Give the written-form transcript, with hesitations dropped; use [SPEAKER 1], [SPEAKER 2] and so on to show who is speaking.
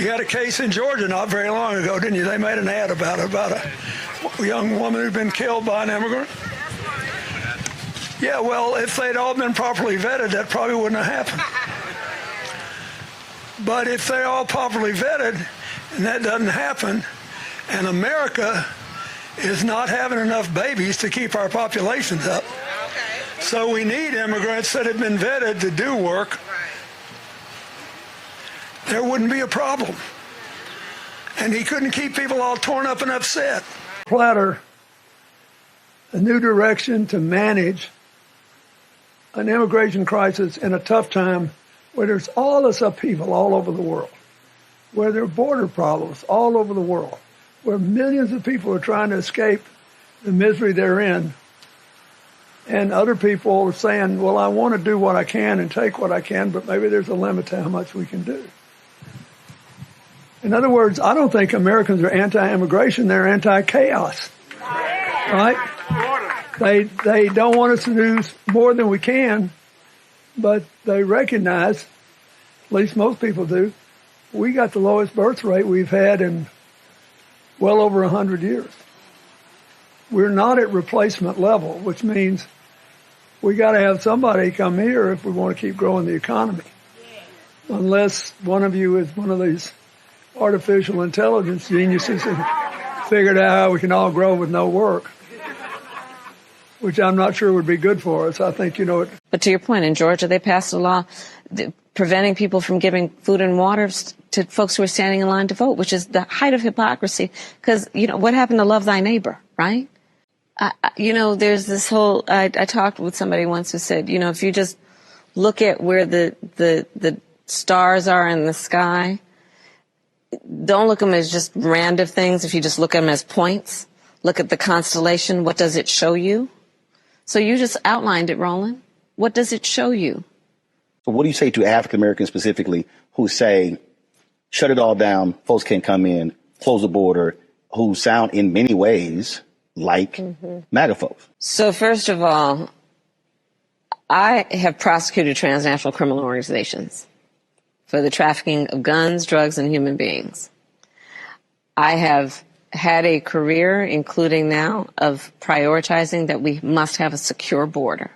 [SPEAKER 1] You had a case in Georgia not very long ago, didn't you? They made an ad about a young woman who'd been killed by an immigrant. Yeah, well, if they'd all been properly vetted, that probably wouldn't have happened. But if they're all properly vetted, and that doesn't happen, and America is not having enough babies to keep our populations up, so we need immigrants that have been vetted to do work, there wouldn't be a problem. And he couldn't keep people all torn up and upset. Platter a new direction to manage an immigration crisis in a tough time where there's all this upheaval all over the world, where there are border problems all over the world, where millions of people are trying to escape the misery they're in. And other people are saying, well, I want to do what I can and take what I can, but maybe there's a limit to how much we can do. In other words, I don't think Americans are anti-immigration, they're anti-chaos, right? They don't want us to do more than we can, but they recognize, at least most people do, we got the lowest birth rate we've had in well over 100 years. We're not at replacement level, which means we got to have somebody come here if we want to keep growing the economy. Unless one of you is one of these artificial intelligence geniuses and figured out how we can all grow with no work, which I'm not sure would be good for us. I think,
[SPEAKER 2] But to your point, in Georgia, they passed a law preventing people from giving food and water to folks who are standing in line to vote, which is the height of hypocrisy. Because, what happened to love thy neighbor, right? There's this whole, I talked with somebody once who said, if you just look at where the stars are in the sky, don't look at them as just random things. If you just look at them as points, look at the constellation, what does it show you? So you just outlined it, Roland. What does it show you?
[SPEAKER 3] So what do you say to African Americans specifically who say, shut it all down, folks can't come in, close the border, who sound in many ways like MAGA folks? So
[SPEAKER 2] first of all, I have prosecuted transnational criminal organizations for the trafficking of guns, drugs, and human beings. I have had a career, including now, of prioritizing that we must have a secure border.